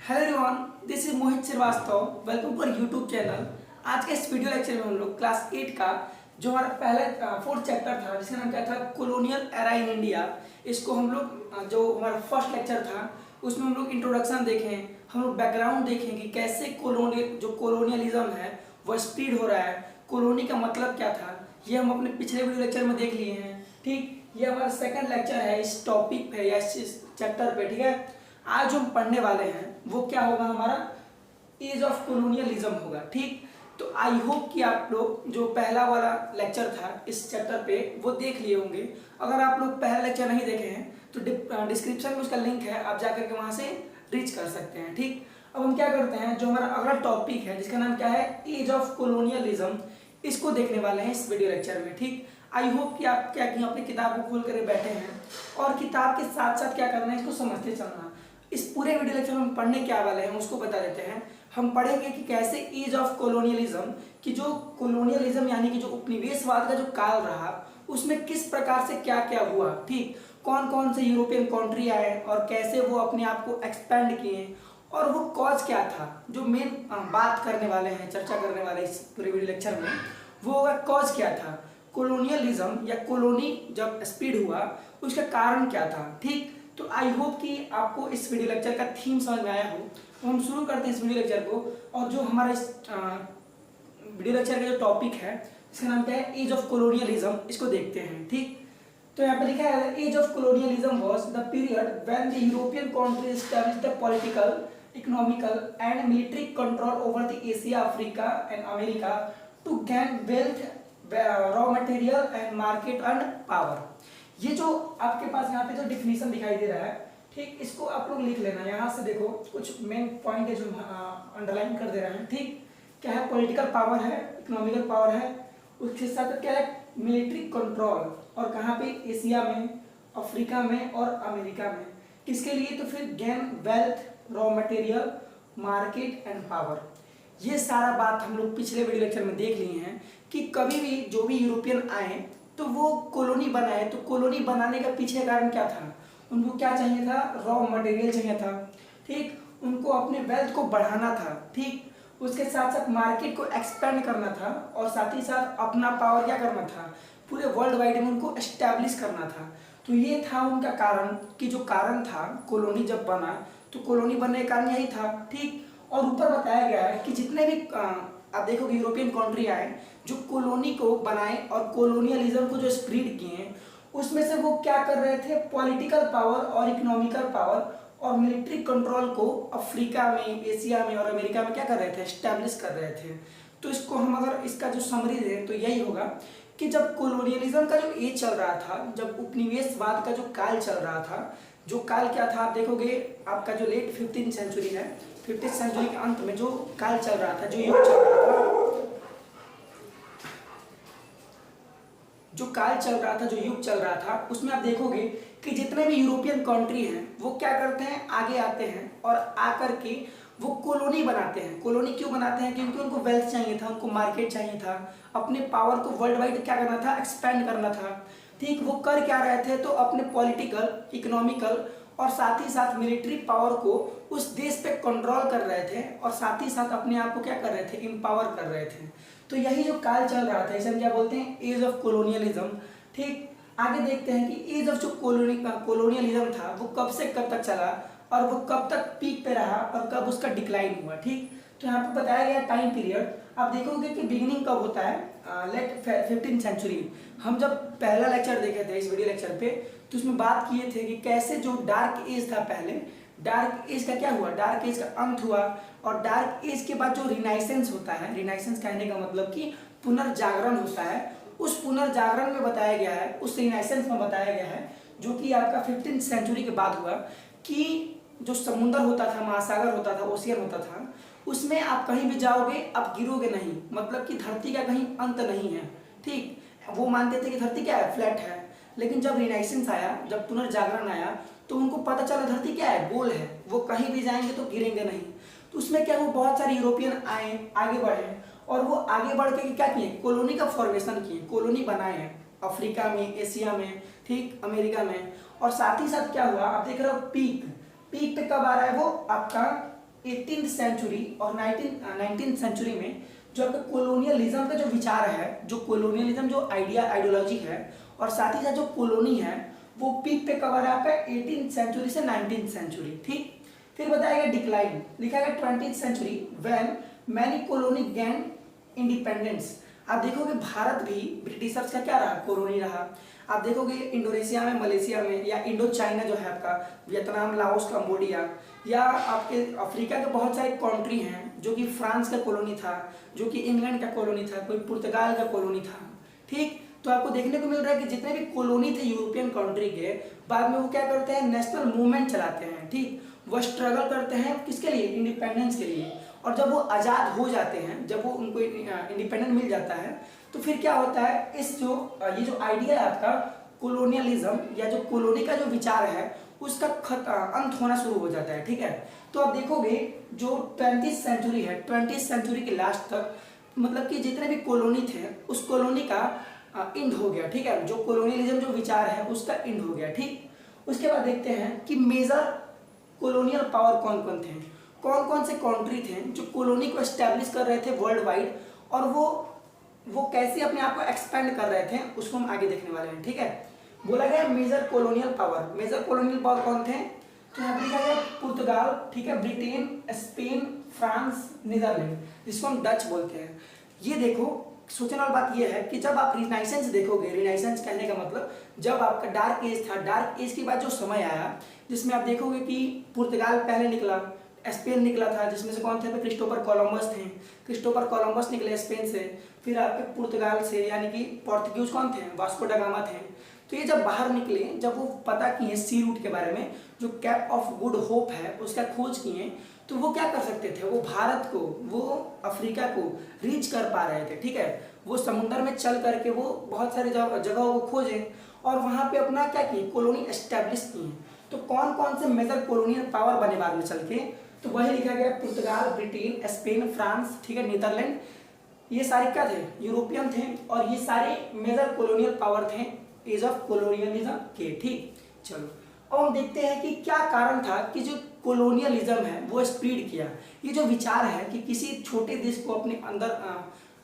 Hello everyone, this is Mohit Shrivastava. Welcome to our YouTube channel. आज के इस वीडियो लेक्चर में हम लोग क्लास 8 का जो हमारा पहला फोर्थ चैप्टर था जिसका नाम क्या था, कॉलोनियल एरा इन इंडिया, इसको हम लोग जो हमारा फर्स्ट लेक्चर था उसमें हम लोग इंट्रोडक्शन देखें, हम लोग बैकग्राउंड देखें कि कैसे कॉलोनियलिज्म है वो स्प्रेड हो रहा है, कॉलोनी का मतलब क्या था, ये हम अपने पिछले वीडियो लेक्चर में देख लिए हैं। ठीक, ये हमारा सेकंड लेक्चर है इस टॉपिक पे या इस चैप्टर पे। ठीक है, आज जो हम पढ़ने वाले हैं वो क्या होगा, हमारा एज ऑफ कॉलोनियलिज्म होगा। ठीक, तो आई होप कि आप लोग जो पहला वाला लेक्चर था इस चैप्टर पे वो देख लिए होंगे। अगर आप लोग पहला लेक्चर नहीं देखे हैं तो डिस्क्रिप्शन में उसका लिंक है, आप जाकर के वहां से रीच कर सकते हैं। ठीक, अब हम क्या करते हैं, जो हमारा अगला टॉपिक है जिसका नाम क्या है, एज ऑफ कॉलोनियलिज्म, इसको देखने वाले हैं इस वीडियो लेक्चर में। ठीक, आई होप कि आप क्या कि अपनी किताब को खोल कर बैठे हैं और किताब के साथ साथ क्या करना है, इसको समझते चलना। इस पूरे वीडियो लेक्चर में हम पढ़ने क्या वाले हैं उसको बता देते हैं। हम पढ़ेंगे कि कैसे एज ऑफ कॉलोनियलिज्म की जो कॉलोनियलिज्म यानी कि जो उपनिवेशवाद का जो काल रहा उसमें किस प्रकार से क्या क्या हुआ। ठीक, कौन कौन से यूरोपियन कंट्री आए और कैसे वो अपने आप को एक्सपेंड किए और वो कॉज क्या था। जो मेन बात करने वाले हैं, चर्चा करने वाले इस पूरे वीडियो लेक्चर में वो होगा कॉज क्या था, कॉलोनियलिज्म या कॉलोनी जब स्प्रेड हुआ उसका कारण क्या था। ठीक, तो आई होप कि आपको इस वीडियो लेक्चर का थीम समझ में आया हो। तो हम शुरू करते हैं इस वीडियो लेक्चर को, और जो हमारा इस वीडियो लेक्चर का जो टॉपिक है इसका नाम क्या है, एज ऑफ कॉलोनियलिज्म, इसको देखते हैं। ठीक, तो यहाँ पे लिखा है age of colonialism was the period when the European countries established the political, economical and military control over the Asia, Africa and America to gain wealth, raw material and market and power. ये जो आपके पास यहाँ पे जो definition दिखाई दे रहा है, ठीक, इसको आप लोग लिख लेना। यहाँ से देखो कुछ मेन पॉइंट है जो अंडरलाइन कर दे रहे हैं। ठीक, क्या है, पॉलिटिकल पावर है, इकोनॉमिकल पावर है, उसके साथ क्या है, मिलिट्री कंट्रोल, और कहाँ पे, एशिया में, अफ्रीका में और अमेरिका में। किसके लिए, तो फिर gain wealth, raw material, market and power. ये सारा बात हम लोग पिछले वीडियो लेक्चर में देख लिए हैं कि कभी भी जो भी यूरोपियन आए तो वो कॉलोनी बनाए, तो कॉलोनी बनाने का पीछे कारण क्या था, उनको क्या चाहिए था, रॉ मटेरियल चाहिए था। ठीक, उनको अपने वेल्थ को बढ़ाना था। ठीक, उसके साथ साथ मार्केट को एक्सपेंड करना था और साथ ही साथ अपना पावर क्या करना था, पूरे वर्ल्ड वाइड में उनको एस्टैब्लिश करना था। तो ये था उनका कारण, कि जो कारण था कॉलोनी जब बना तो कॉलोनी बनने का कारण यही था। ठीक, और ऊपर बताया गया है कि जितने भी आप देखोगे यूरोपियन कंट्री आए जो कॉलोनी को बनाए और कॉलोनियलिज्म को जो स्प्रेड किए, उसमें से वो क्या कर रहे थे, पॉलिटिकल पावर और इकोनॉमिकल पावर और मिलिट्री कंट्रोल को अफ्रीका में, एशिया में और अमेरिका में क्या कर रहे थे, एस्टैब्लिश कर रहे थे। तो इसको हम अगर इसका जो समरी दें तो यही होगा कि जब कॉलोनियलिज्म का जो एज चल रहा था, जब उपनिवेशवाद का जो काल चल रहा था, जो काल क्या था आप देखोगे, आपका जो लेट 15th सेंचुरी है, 15th सेंचुरी के अंत में जो काल चल रहा था, जो युग चल रहा था, जो काल चल रहा था, जो युग चल रहा था, उसमें आप देखोगे कि जितने भी यूरोपियन कंट्री हैं वो क्या करते हैं, आगे आते हैं और आकर के वो कॉलोनी बनाते हैं। कॉलोनी क्यों बनाते हैं, क्योंकि उनको वेल्थ चाहिए था, उनको मार्केट चाहिए था, अपने पावर को वर्ल्ड वाइड क्या करना था, एक्सपेंड करना था। ठीक, वो कर क्या रहे थे, तो अपने पॉलिटिकल, इकोनॉमिकल और साथ ही साथ मिलिट्री पावर को उस देश पे कंट्रोल कर रहे थे और साथ ही साथ अपने आप को क्या कर रहे थे, एम्पावर कर रहे थे। तो यही जो काल चल रहा था इसे हम क्या बोलते हैं, एज ऑफ कॉलोनियलिज्म। ठीक, आगे देखते हैं कि एज ऑफ जो कॉलोनियलिज्म था वो कब से कब तक चला और वो कब तक पीक पे रहा और कब उसका डिक्लाइन हुआ। ठीक, तो यहाँ पे बताया गया टाइम पीरियड, आप देखोगे कि बिगिनिंग कब होता है, लेट 15th सेंचुरी। हम जब पहला लेक्चर देखे थे इस वीडियो लेक्चर पे तो उसमें बात किए थे कि कैसे जो डार्क एज था, पहले डार्क एज का क्या हुआ, डार्क एज का अंत हुआ और डार्क एज के बाद जो रिनाइसेंस होता है, रिनाइसेंस कहने का मतलब कि पुनर्जागरण होता है, उस पुनर्जागरण में बताया गया है, उस रिनाइसेंस में बताया गया है जो कि आपका 15th सेंचुरी के बाद हुआ, कि जो समुद्र होता था, महासागर होता था, ओशियन होता था, उसमें आप कहीं भी जाओगे आप गिरोगे नहीं, मतलब कि धरती का कहीं अंत नहीं है। ठीक, वो मानते थे कि धरती क्या है, फ्लैट है, लेकिन जब रिनाइसेंस आया, जब पुनर्जागरण आया तो उनको पता चला धरती क्या है, गोल है, वो कहीं भी जाएंगे तो गिरेंगे नहीं। तो उसमें क्या हुआ, बहुत सारे यूरोपियन आए, आगे बढ़े और वो आगे बढ़ के क्या किए, कॉलोनी का फॉर्मेशन किए, कॉलोनी बनाए हैं अफ्रीका में, एशिया में, ठीक, अमेरिका में। और साथ ही साथ क्या हुआ, आप देख रहे हो पीक पे कब आ रहा है, वो आपका 18th सेंचुरी और 19th सेंचुरी में जो आपका कोलोनियलिज्म का जो विचार है, जो कोलोनियलिज्म जो आइडियोलॉजी है और साथ ही साथ जो कॉलोनी है वो पीक पे कवर है आपका 18th सेंचुरी से 19th सेंचुरी। ठीक, फिर बताया गया डिक्लाइन, लिखा गया 20th century when many colony gain independence. आप देखोगे भारत भी ब्रिटिशर्स का क्या रहा, कॉलोनी रहा। आप देखोगे इंडोनेशिया में, मलेशिया में, या इंडो चाइना जो है आपका, वियतनाम, लाओस, कंबोडिया, या आपके अफ्रीका के बहुत सारे कंट्री हैं जो कि फ्रांस का कॉलोनी था, जो कि इंग्लैंड का कॉलोनी था, कोई पुर्तगाल का कॉलोनी था। ठीक, तो आपको देखने को मिल रहा है कि जितने भी कॉलोनी थे यूरोपियन कंट्री के, बाद में वो क्या करते हैं, नेशनल मूवमेंट चलाते हैं। ठीक, वो स्ट्रगल करते हैं किसके लिए, इंडिपेंडेंस के लिए। और जब वो आज़ाद हो जाते हैं, जब वो उनको इंडिपेंडेंट मिल जाता है, तो फिर क्या होता है, इस जो ये जो आइडिया है आपका कोलोनियलिज्म या जो कॉलोनी का जो विचार है उसका अंत होना शुरू हो जाता है। ठीक है, तो आप देखोगे जो 20th सेंचुरी है, 20th सेंचुरी के लास्ट तक मतलब कि जितने भी कॉलोनी थे उस कॉलोनी का एंड हो गया। ठीक है, जो कोलोनियलिज्म जो विचार है उसका एंड हो गया। ठीक, उसके बाद देखते हैं कि मेजर कॉलोनियल पावर कौन कौन थे, कौन कौन से कंट्री थे जो कॉलोनी को एस्टेब्लिश कर रहे थे वर्ल्ड वाइड, और वो कैसे अपने आप को एक्सपेंड कर रहे थे, उसको हम आगे देखने वाले हैं। ठीक है, बोला गया major colonial power, major colonial power कौन थे, तो यहाँ पर लिखा गया पुर्तगाल, ठीक है, ब्रिटेन, स्पेन, फ्रांस, नीदरलैंड, जिसको हम डच बोलते हैं। ये देखो, सोचने वाली बात यह है कि जब आप रिनाइसेंस देखोगे, रिनाइसेंस कहने का मतलब जब आपका डार्क एज था, डार्क एज के बाद जो समय आया जिसमें आप देखोगे कि पुर्तगाल पहले निकला, स्पेन निकला था, जिसमें से कौन थे, क्रिस्टोफर कोलंबस थे, क्रिस्टोफर कोलंबस निकले स्पेन से, फिर आपके पुर्तगाल से यानी कि पोर्तुगीज कौन थे, वास्को ड गामा थे। तो ये जब बाहर निकले, जब वो पता किए सी रूट के बारे में, जो कैप ऑफ गुड होप है उसका खोज किए, तो वो क्या कर सकते थे, वो भारत को, वो अफ्रीका को रीच कर पा रहे थे। ठीक है, वो समुद्र में चल करके वो बहुत सारी जगहों को खोजे और वहाँ पे अपना क्या किए, कॉलोनी एस्टेब्लिश किए। तो कौन कौन से मेजर कॉलोनियल पावर बने बाद में चल के, तो वही लिखा गया पुर्तगाल, ब्रिटेन, स्पेन, फ्रांस, ठीक है, नीदरलैंड, ये सारे क्या थे, यूरोपियन थे, और ये सारे मेजर कॉलोनियल पावर थे एज ऑफ कॉलोनियलिज्म के। ठीक, चलो अब हम देखते हैं कि क्या कारण था कि जो कॉलोनियलिज्म है वो स्प्रेड किया। ये जो विचार है कि किसी छोटे देश को अपने अंदर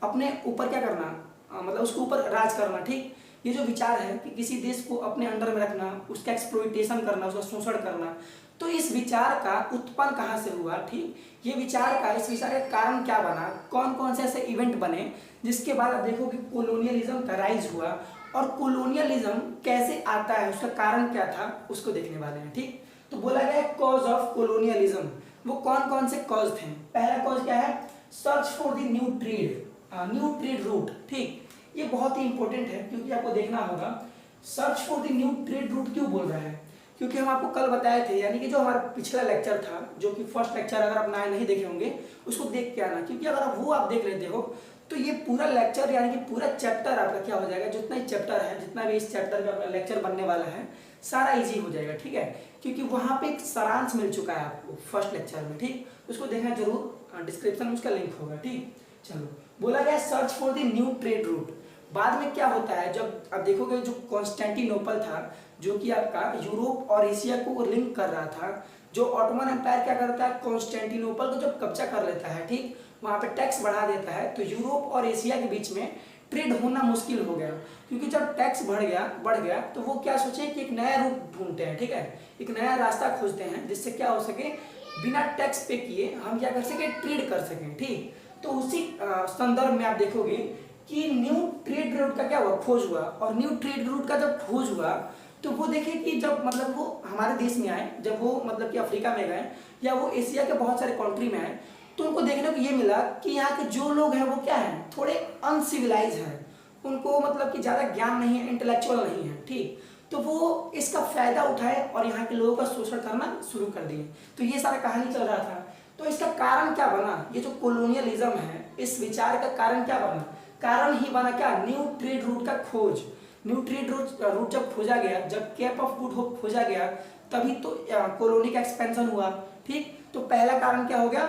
अपने ऊपर क्या करना, मतलब उसके ऊपर राज करना। ठीक, ये जो विचार है कि किसी देश को अपने अंडर में रखना, उसका एक्सप्लॉइटेशन करना, उसका शोषण करना, तो इस विचार का उत्पन्न कहाँ से हुआ। ठीक, ये विचार का, इस विचार का कारण क्या बना, कौन कौन से ऐसे इवेंट बने जिसके बाद आप देखो कि कॉलोनियलिज्म का राइज हुआ, और कॉलोनियलिज्म कैसे आता है, उसका कारण क्या था, उसको देखने वाले हैं। ठीक, तो बोला गया है कॉज ऑफ कॉलोनियलिज्म, वो कौन कौन से कॉज थे। पहला कॉज क्या है, search for the new trade route. ठीक, ये बहुत ही इंपॉर्टेंट है क्योंकि आपको देखना होगा search for the new trade route क्यों बोल रहा है, क्योंकि हम आपको कल बताए थे, यानी कि जो हमारा पिछला लेक्चर था, जो कि फर्स्ट लेक्चर अगर आप नहीं देखे होंगे उसको देख के आना, क्योंकि अगर वो आप देख लेते हो तो ये पूरा लेक्चर यानी कि पूरा चैप्टर आपका क्या हो जाएगा, जितना ही चैप्टर है, जितना भी इस चैप्टर में लेक्चर बनने वाला है सारा इजी हो जाएगा। ठीक है, क्योंकि वहाँ पे एक सारांश मिल चुका है आपको फर्स्ट लेक्चर में। ठीक, उसको देखना जरूर, डिस्क्रिप्शन में उसका लिंक होगा। ठीक, चलो, बोला गया search for the new trade route. बाद में क्या होता है, जब आप देखोगे जो कॉन्स्टेंटिनोपल था, जो कि आपका यूरोप और एशिया को लिंक कर रहा था, जो ऑटोमन एम्पायर क्या करता है, कॉन्स्टेंटिनोपल को जब कब्जा कर लेता है, ठीक, वहाँ पे टैक्स बढ़ा देता है, तो यूरोप और एशिया के बीच में ट्रेड होना मुश्किल हो गया, क्योंकि जब टैक्स बढ़ गया तो वो क्या सोचे कि एक नया रूट ढूंढते हैं। ठीक है, एक नया रास्ता खोजते हैं जिससे क्या हो सके, बिना टैक्स पे किए हम क्या कर सके, ट्रेड कर सकें। ठीक, तो उसी संदर्भ में आप देखोगे कि न्यू ट्रेड रूट का क्या हुआ, खोज हुआ, और न्यू ट्रेड रूट का जब खोज हुआ तो वो देखे कि जब मतलब वो हमारे देश में आए, जब वो मतलब कि अफ्रीका में गए या वो एशिया के बहुत सारे कंट्री में आए, तो उनको देखने को ये मिला कि यहाँ के जो लोग हैं वो क्या हैं, थोड़े अनसिविलाइज हैं, उनको मतलब कि ज़्यादा ज्ञान नहीं है, इंटेलेक्चुअल नहीं है। ठीक, तो वो इसका फायदा उठाए और यहाँ के लोगों का शोषण करना शुरू कर दिए। तो ये सारा कहानी चल रहा था। तो इसका कारण क्या बना, ये जो कॉलोनियलिज्म है, इस विचार का कारण क्या बना, कारण ही बना क्या, न्यू ट्रेड रूट का खोज। न्यू ट्रेड रूट जब खोजा गया, जब केप ऑफ गुड होप खोजा गया, तभी तो कॉलोनी का एक्सपेंशन हुआ। ठीक, तो पहला कारण क्या हो गया,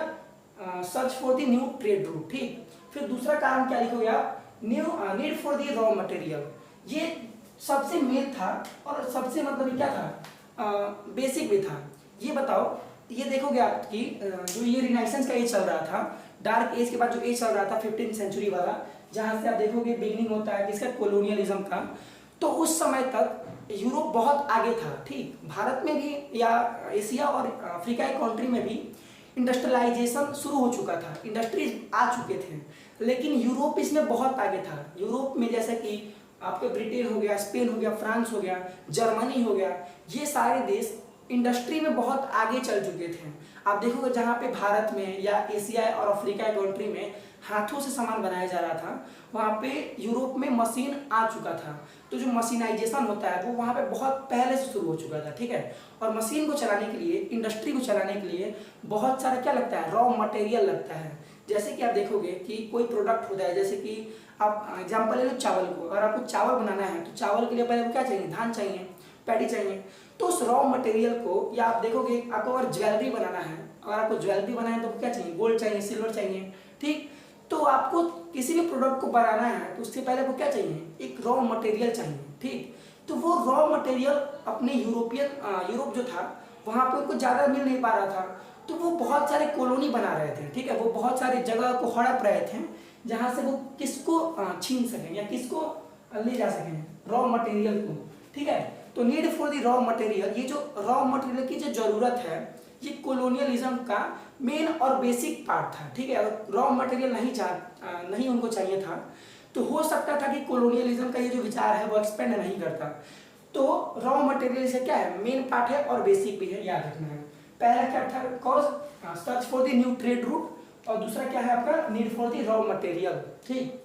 search for the new trade route. ठीक, फिर दूसरा कारण क्या लिखा गया, need for the raw material. ये सबसे मेन था और सबसे मतलब क्या था, बेसिक भी था। ये बताओ ये देखोगे आप कि जो ये रिनाइसेंस का एज चल रहा था, डार्क एज के बाद जो एज चल रहा था 15वीं सेंचुरी वाला, जहाँ से आप देखोगे बिगनिंग होता है किसका, कोलोनियलिज्म का। तो उस समय तक यूरोप बहुत आगे था, ठीक। भारत में भी या एशिया और अफ्रीका के कंट्री में भी इंडस्ट्रियलाइजेशन शुरू हो चुका था, इंडस्ट्रीज आ चुके थे, लेकिन यूरोप इसमें बहुत आगे था। यूरोप में जैसे कि आपके ब्रिटेन हो गया, स्पेन हो गया, फ्रांस हो गया, जर्मनी हो गया, ये सारे देश इंडस्ट्री में बहुत आगे चल चुके थे। आप देखोगे जहाँ पे भारत में या एशिया और अफ्रीका कंट्री में हाथों से सामान बनाया जा रहा था, वहाँ पे यूरोप में मशीन आ चुका था। तो जो मशीनाइजेशन होता है वो वहाँ पे बहुत पहले से शुरू हो चुका था, ठीक है। और मशीन को चलाने के लिए, इंडस्ट्री को चलाने के लिए बहुत सारा क्या लगता है, रॉ मटेरियल लगता है। जैसे कि आप देखोगे कि कोई प्रोडक्ट होता है, जैसे कि आप एग्जाम्पल ले लो चावल को, अगर आपको चावल बनाना है तो चावल के लिए पहले क्या चाहिए, धान चाहिए, पैडी चाहिए। तो उस रॉ मटेरियल को, या आप देखोगे आपको अगर ज्वेलरी बनाना है, अगर आपको ज्वेलरी बनाना है तो क्या चाहिए, गोल्ड चाहिए, सिल्वर चाहिए, ठीक। तो आपको किसी भी प्रोडक्ट को बनाना है तो उससे पहले आपको क्या चाहिए, एक रॉ मटेरियल चाहिए, ठीक। तो वो रॉ मटेरियल अपने यूरोप जो था वहाँ पे उनको ज़्यादा मिल नहीं पा रहा था, तो वो बहुत सारे कॉलोनी बना रहे थे, ठीक है। वो बहुत सारी जगह को हड़प रहे थे जहाँ से वो किसको छीन सकें या किसको ले जा सकें, रॉ मटेरियल को, ठीक है। तो need for the raw material, ये जो रॉ मटेरियल की जो जरूरत है, ये कोलोनियलिज्म का मेन और बेसिक पार्ट था, ठीक है। अगर रॉ मटेरियल नहीं उनको चाहिए था तो हो सकता था कि कोलोनियलिज्म का ये जो विचार है वो एक्सपेंड नहीं करता। तो रॉ मटेरियल से क्या है, मेन पार्ट है और बेसिक भी है, याद रखना है। पहला क्या था, cause search for the new trade route, और दूसरा क्या है आपका, need for the raw material, ठीक।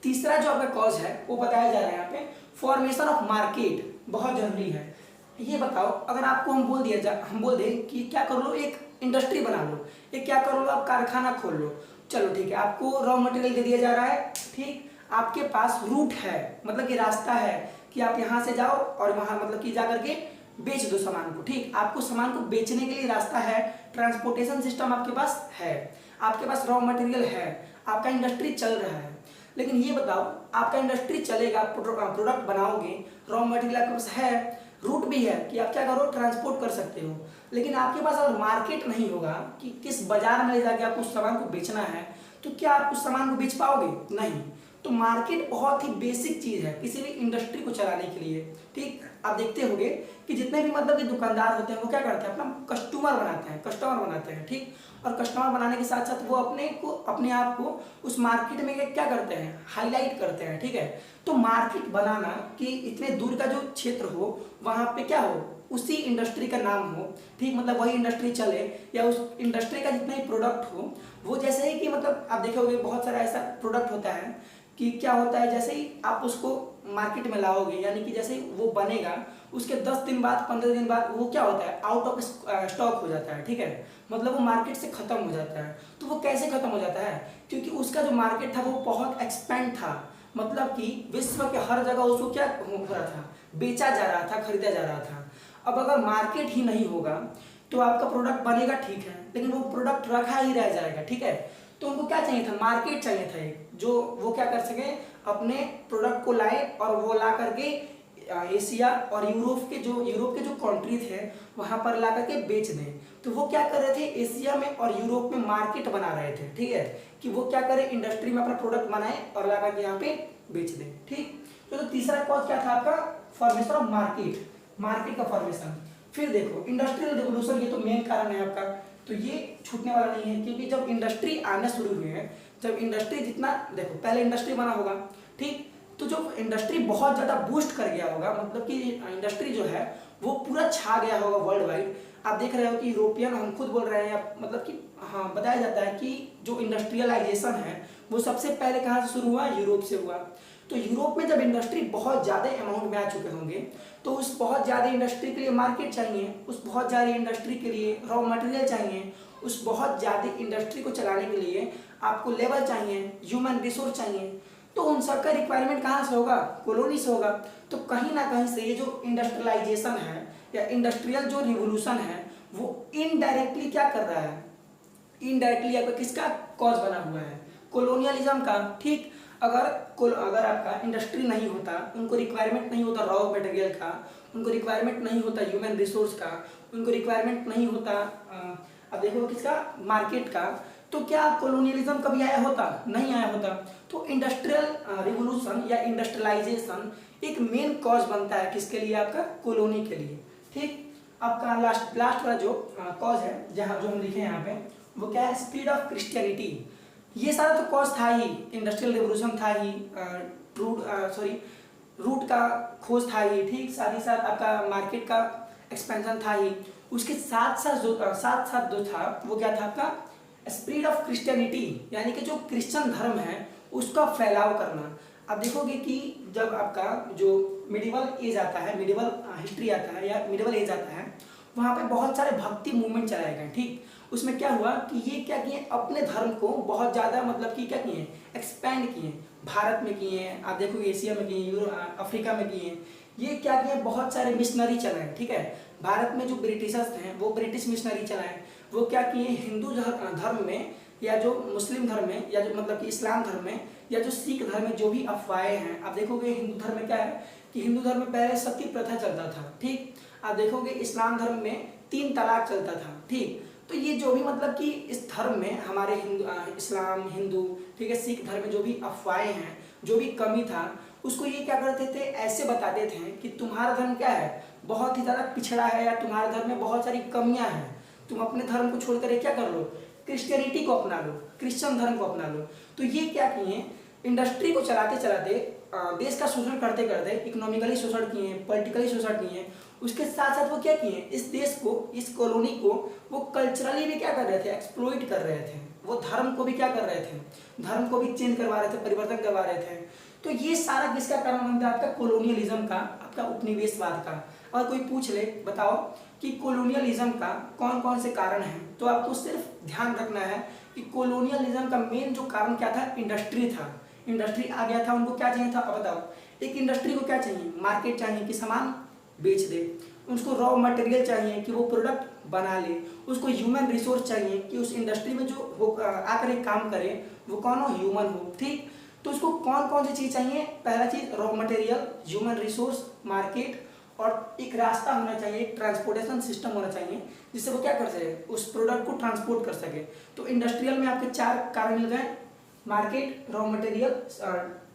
तीसरा जो आपका कॉज है वो बताया जा रहा है यहाँ पे, फॉर्मेशन ऑफ मार्केट, बहुत जरूरी है। ये बताओ, अगर आपको हम बोल दें कि क्या कर लो, एक इंडस्ट्री बना लो, एक क्या कर लो, आप कारखाना खोल लो, चलो ठीक है, आपको रॉ मटेरियल दे दिया जा रहा है, ठीक। आपके पास रूट है, मतलब कि रास्ता है कि आप यहाँ से जाओ और वहाँ मतलब कि जा करके बेच दो सामान को, ठीक। आपको सामान को बेचने के लिए रास्ता है, ट्रांसपोर्टेशन सिस्टम आपके पास है, आपके पास रॉ मटेरियल है, आपका इंडस्ट्री चल रहा है। लेकिन ये बताओ, आपका इंडस्ट्री चलेगा, प्रोडक्ट बनाओगे, रॉ मटेरियल आपके पास है, रूट भी है कि आप क्या करो, ट्रांसपोर्ट कर सकते हो, लेकिन आपके पास अगर मार्केट नहीं होगा कि किस बाजार में ले जाके आपको उस सामान को बेचना है, तो क्या आप उस सामान को बेच पाओगे, नहीं। तो मार्केट बहुत ही बेसिक चीज है किसी भी इंडस्ट्री को चलाने के लिए, ठीक। आप देखते होंगे कि जितने भी मतलब कि दुकानदार होते हैं वो क्या करते हैं, अपना कस्टमर बनाते हैं, ठीक। और कस्टमर बनाने के साथ साथ वो अपने आप को उस मार्केट में क्या करते हैं, हाईलाइट करते हैं, ठीक है। तो मार्केट बनाना कि इतने दूर का जो क्षेत्र हो वहाँ पे क्या हो, उसी इंडस्ट्री का नाम हो, ठीक, मतलब वही इंडस्ट्री चले, या उस इंडस्ट्री का जितना ही प्रोडक्ट हो वो, जैसे ही कि मतलब आप देखोगे बहुत सारा ऐसा प्रोडक्ट होता है कि क्या होता है, जैसे ही आप उसको मार्केट में लाओगे, यानी कि जैसे ही वो बनेगा उसके 10 दिन बाद 15 दिन बाद वो क्या होता है, आउट ऑफ स्टॉक हो जाता है, ठीक है। मतलब वो मार्केट से खत्म हो जाता है। तो वो कैसे खत्म हो जाता है, क्योंकि उसका जो मार्केट था वो बहुत एक्सपेंड था, मतलब कि विश्व के हर जगह उसको क्या हो रहा था, बेचा जा रहा था, खरीदा जा रहा था। अब अगर मार्केट ही नहीं होगा तो आपका प्रोडक्ट बनेगा, ठीक है, लेकिन वो प्रोडक्ट रखा ही रह जाएगा, ठीक है। तो उनको क्या चाहिए था, मार्केट चाहिए था एक, जो वो क्या कर सके, अपने प्रोडक्ट को लाए और वो ला करके एशिया और यूरोप के जो कंट्री थे वहां पर ला करके बेच दें। तो वो क्या कर रहे थे, एशिया में और यूरोप में मार्केट बना रहे थे, ठीक है, कि वो क्या करें, इंडस्ट्री में अपना प्रोडक्ट बनाए और ला करके यहाँ पे बेच दें, ठीक। तो तीसरा कॉज क्या था आपका, फॉर्मेशन ऑफ मार्केट का फॉर्मेशन। फिर देखो इंडस्ट्रियल रिवोल्यूशन, ये तो मेन कारण है आपका, तो ये छूटने वाला नहीं है, क्योंकि जब इंडस्ट्री आना शुरू हुई है, जब इंडस्ट्री जितना, देखो पहले इंडस्ट्री बना होगा, ठीक, तो जो इंडस्ट्री बहुत ज़्यादा बूस्ट कर गया होगा, मतलब कि इंडस्ट्री जो है वो पूरा छा गया होगा वर्ल्ड वाइड। आप देख रहे हो कि यूरोपियन, हम खुद बोल रहे हैं, मतलब कि हाँ बताया जाता है कि जो इंडस्ट्रियलाइजेशन है वो सबसे पहले कहाँ से शुरू हुआ, यूरोप से हुआ। तो यूरोप में जब इंडस्ट्री बहुत ज़्यादा अमाउंट में आ चुके होंगे तो उस बहुत ज़्यादा इंडस्ट्री के लिए मार्केट चाहिए, उस बहुत ज़्यादा इंडस्ट्री के लिए रॉ मटेरियल चाहिए, उस बहुत ज़्यादा इंडस्ट्री को चलाने के लिए आपको लेबर चाहिए, ह्यूमन रिसोर्स चाहिए। तो उन सब का रिक्वायरमेंट कहाँ से होगा, कॉलोनी से होगा। तो कहीं ना कहीं से ये जो इंडस्ट्रियलाइजेशन है या इंडस्ट्रियल जो रिवोल्यूशन है वो इनडायरेक्टली क्या कर रहा है, इनडायरेक्टली आपका किसका कॉज बना हुआ है, कॉलोनियलिज्म का, ठीक। अगर आपका इंडस्ट्री नहीं होता, उनको रिक्वायरमेंट नहीं होता रॉ मटेरियल का, उनको रिक्वायरमेंट नहीं होता ह्यूमन रिसोर्स का, उनको रिक्वायरमेंट नहीं होता अब देखो किसका, मार्केट का, तो क्या कॉलोनियलिज्म कभी आया होता? नहीं आया होता। तो इंडस्ट्रियल रिवोल्यूशन या इंडस्ट्रियलाइजेशन एक मेन कॉज बनता है किसके लिए? आपका कॉलोनी के लिए। ठीक, आपका लास्ट वाला जो कॉज है, जहाँ जो हम लिखे हैं यहाँ पे, वो क्या है? Spread of Christianity. ये सारा तो कॉज था ही, इंडस्ट्रियल रिवोल्यूशन था ही, रूट का खोज था ही, ठीक, साथ ही साथ आपका मार्केट का एक्सपेंशन था ही। उसके साथ साथ जो था वो क्या था? आपका स्प्रेड ऑफ क्रिश्चियनिटी, यानी कि जो क्रिश्चियन धर्म है उसका फैलाव करना। आप देखोगे कि जब आपका जो मिडिवल एज आता है, मिडिवल हिस्ट्री आता है या मिडिवल एज आता है, वहाँ पे बहुत सारे भक्ति मूवमेंट चलाए गए। ठीक, उसमें क्या हुआ कि ये क्या किए? अपने धर्म को बहुत ज़्यादा मतलब कि क्या किए? एक्सपैंड किए। भारत में किए हैं, आप देखोगे एशिया में किए, अफ्रीका में किए। ये क्या किए? बहुत सारे मिशनरी चलाए। ठीक है, भारत में जो ब्रिटिशर्स हैं वो ब्रिटिश मिशनरी चलाए। वो क्या किए? हिंदू धर्म में या जो मुस्लिम धर्म में या जो मतलब कि इस्लाम धर्म में या जो सिख धर्म में जो भी अफवाहें हैं, आप देखोगे हिंदू धर्म में क्या है कि हिंदू धर्म में पहले सती प्रथा चलता था। ठीक, आप देखोगे इस्लाम धर्म में 3 तलाक चलता था। ठीक, तो ये जो भी मतलब कि इस धर्म में हमारे इस्लाम, हिंदू, ठीक है, सिख धर्म में जो भी अफवाहें हैं, जो भी कमी था, उसको ये क्या करते थे? ऐसे बताते थे कि तुम्हारा धर्म क्या है? बहुत ही ज़्यादा पिछड़ा है, या तुम्हारे धर्म में बहुत सारी कमियां हैं, तुम अपने धर्म को छोड़कर क्या कर लो? क्रिश्चियनिटी को अपना लो, क्रिश्चियन धर्म को अपना लो। तो ये क्या किए? इंडस्ट्री को चलाते चलाते, देश का शोषण करते करते, इकोनॉमिकली शोषण किए, पॉलिटिकली शोषण किए। उसके साथ साथ वो क्या किए? इस देश को, इस कॉलोनी को वो कल्चरली भी क्या कर रहे थे? एक्सप्लॉइट कर रहे थे। वो धर्म को भी क्या कर रहे थे? धर्म को भी चेंज करवा रहे थे, परिवर्तन करवा रहे थे। तो ये सारा किसका कारण बनता है? आपका कॉलोनियलिज्म का, आपका उपनिवेशवाद का। और कोई पूछ ले, बताओ कि कॉलोनियलिज्म का कौन कौन से कारण हैं, तो आपको सिर्फ ध्यान रखना है कि कॉलोनियलिज्म का मेन जो कारण क्या था? इंडस्ट्री था। इंडस्ट्री आ गया था, उनको क्या चाहिए था? अब बताओ, एक इंडस्ट्री को क्या चाहिए? मार्केट चाहिए कि सामान बेच दे। उसको रॉ मटेरियल चाहिए कि वो प्रोडक्ट बना ले। उसको ह्यूमन रिसोर्स चाहिए कि उस इंडस्ट्री में जो आकर एक काम करे वो कौन हो? ह्यूमन हो। ठीक, तो उसको कौन कौन सी चीज़ चाहिए? पहला चीज़ raw material, human resource, market, और एक रास्ता होना चाहिए, एक ट्रांसपोर्टेशन सिस्टम होना चाहिए जिससे वो क्या कर सके? उस प्रोडक्ट को ट्रांसपोर्ट कर सके। तो इंडस्ट्रियल में आपके 4 कारण मिल गए: market, raw material,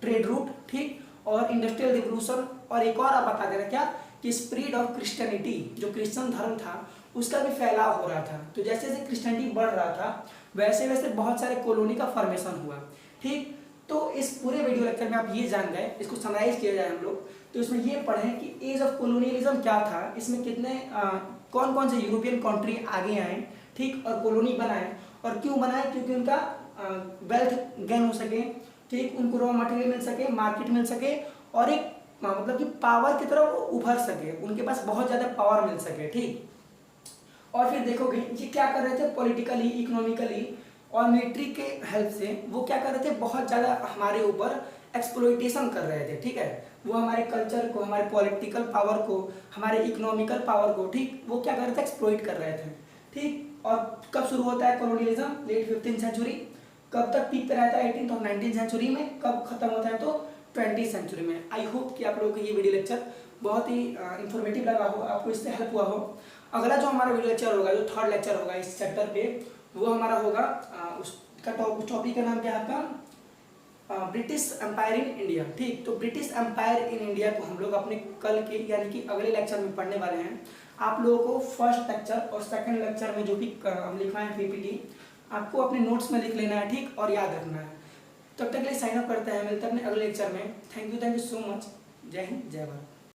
trade route, ठीक, और इंडस्ट्रियल रिवोल्यूशन। और एक और आप बता देना क्या कि स्प्रेड ऑफ क्रिश्चियनिटी, जो क्रिश्चियन धर्म था उसका भी फैलाव हो रहा था। तो जैसे जैसे क्रिश्चियनिटी बढ़ रहा था वैसे वैसे बहुत सारे कॉलोनी का फॉर्मेशन हुआ। ठीक, तो इस पूरे वीडियो लेक्चर में आप ये जान गए, इसको समराइज किया जाए हम लोग, तो इसमें ये पढ़ें कि एज ऑफ कॉलोनियलिज्म क्या था, इसमें कितने कौन कौन से यूरोपियन कंट्री आगे आए, ठीक, और कॉलोनी बनाए, और क्यों बनाए? क्योंकि उनका वेल्थ गेन हो सके, ठीक, उनको रॉ मटेरियल मिल सके, मार्केट मिल सके, और एक मतलब कि पावर की तरफ उभर सके, उनके पास बहुत ज़्यादा पावर मिल सके। ठीक, और फिर देखोगे ये क्या कर रहे थे? पॉलिटिकली, इकोनॉमिकली और मिलिट्री के हेल्प से वो क्या कर रहे थे? बहुत ज़्यादा हमारे ऊपर एक्सप्लॉइटेशन कर रहे थे। ठीक है, वो हमारे कल्चर को, हमारे पॉलिटिकल पावर को, हमारे इकोनॉमिकल पावर को, ठीक, वो क्या कर रहे थे? एक्सप्लॉइट कर रहे थे। ठीक, और कब शुरू होता है कॉलोनियलिज्म? Late 15th century. कब तक पीक पे रहता है? 18th और 19th सेंचुरी में। कब खत्म होता है? तो 20th सेंचुरी में। आई होप कि आप लोगों को ये वीडियो लेक्चर बहुत ही इंफॉर्मेटिव लगा हो, आपको इससे हेल्प हुआ हो। अगला जो हमारा वीडियो लेक्चर होगा, जो 3rd लेक्चर होगा इस चैप्टर पे, वो हमारा होगा उसका टॉपिक का नाम क्या है आपका? British empire in India. ठीक, तो ब्रिटिश एम्पायर इन इंडिया को हम लोग अपने कल के यानी कि अगले लेक्चर में पढ़ने वाले हैं। आप लोगों को फर्स्ट लेक्चर और सेकंड लेक्चर में जो भी हम लिखवाएं पीपीटी, आपको अपने नोट्स में लिख लेना है, ठीक, और याद रखना है। तब तक के लिए साइन अप करते हैं, मिलते हैं अपने अगले लेक्चर में। Thank you so much. जय हिंद, जय भारत।